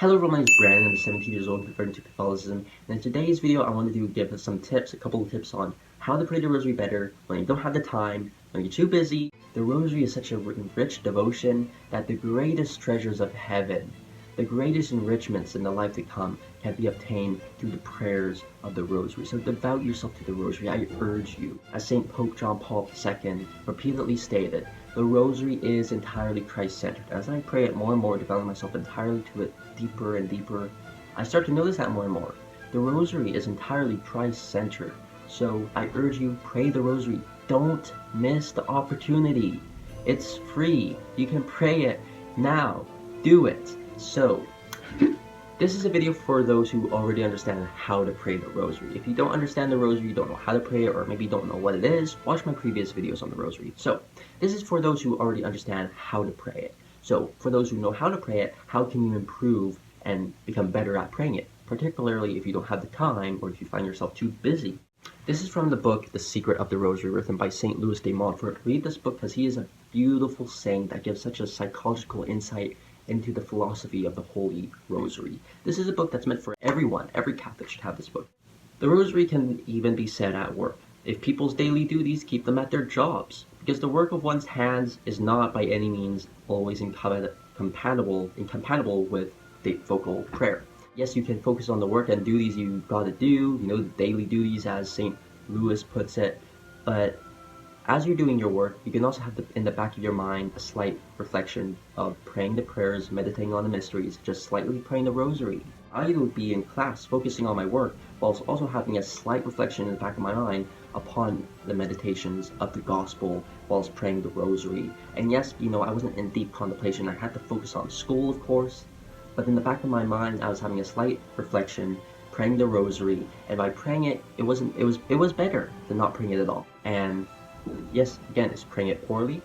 Hello everyone, my name is Brandon. I'm 17 years old, converting to Catholicism, and in today's video I wanted to give some tips, a couple of tips on how to pray the Rosary better when you don't have the time, when you're too busy. The Rosary is such a rich devotion that the greatest treasures of heaven, the greatest enrichments in the life to come can be obtained through the prayers of the Rosary. So devote yourself to the Rosary, I urge you. As St. Pope John Paul II repeatedly stated, the Rosary is entirely Christ-centered. As I pray it more and more, devoting myself entirely to it deeper and deeper, I start to notice that more and more. The Rosary is entirely Christ-centered. So I urge you, pray the Rosary. Don't miss the opportunity. It's free. You can pray it now. Do it. So, this is a video for those who already understand how to pray the Rosary. If you don't understand the Rosary, you don't know how to pray it, or maybe don't know what it is, watch my previous videos on the Rosary. So, this is for those who already understand how to pray it. So, for those who know how to pray it, how can you improve and become better at praying it? Particularly if you don't have the time, or if you find yourself too busy. This is from the book, The Secret of the Rosary, written by St. Louis de Montfort. Read this book because he is a beautiful saint that gives such a psychological insight into the philosophy of the Holy Rosary. This is a book that's meant for everyone. Every Catholic should have this book. The Rosary can even be said at work. If people's daily duties keep them at their jobs, because the work of one's hands is not by any means always incompatible with the vocal prayer. Yes, you can focus on the work and duties you gotta do, the daily duties as St. Louis puts it, but as you're doing your work, you can also have in the back of your mind a slight reflection of praying the prayers, meditating on the mysteries, just slightly praying the Rosary. I would be in class focusing on my work, whilst also having a slight reflection in the back of my mind upon the meditations of the Gospel whilst praying the Rosary. And yes, I wasn't in deep contemplation. I had to focus on school, of course, but in the back of my mind, I was having a slight reflection, praying the Rosary, and by praying it, it was better than not praying it at all. And yes, again, it's praying it poorly,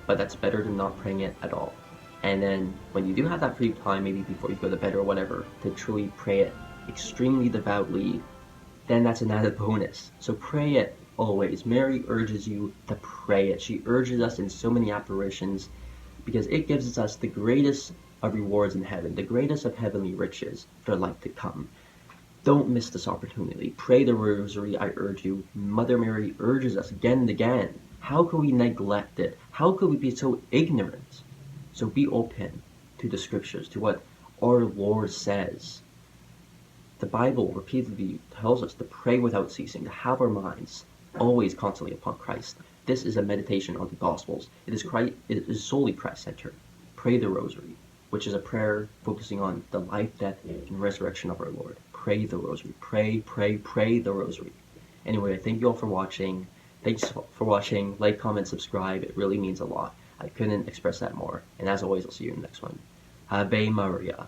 but that's better than not praying it at all. And then when you do have that free time, maybe before you go to bed or whatever, to truly pray it extremely devoutly, then that's an added bonus. So pray it always. Mary urges you to pray it. She urges us in so many apparitions because it gives us the greatest of rewards in heaven, the greatest of heavenly riches for life to come. Don't miss this opportunity. Pray the Rosary, I urge you. Mother Mary urges us again and again. How could we neglect it? How could we be so ignorant? So be open to the scriptures, to what our Lord says. The Bible repeatedly tells us to pray without ceasing, to have our minds always constantly upon Christ. This is a meditation on the Gospels. It is solely Christ-centered. Pray the Rosary, which is a prayer focusing on the life, death, and resurrection of our Lord. Pray the Rosary. Pray, pray, pray the Rosary. Anyway, thank you all for watching. Thanks for watching. Like, comment, subscribe. It really means a lot. I couldn't express that more. And as always, I'll see you in the next one. Ave Maria.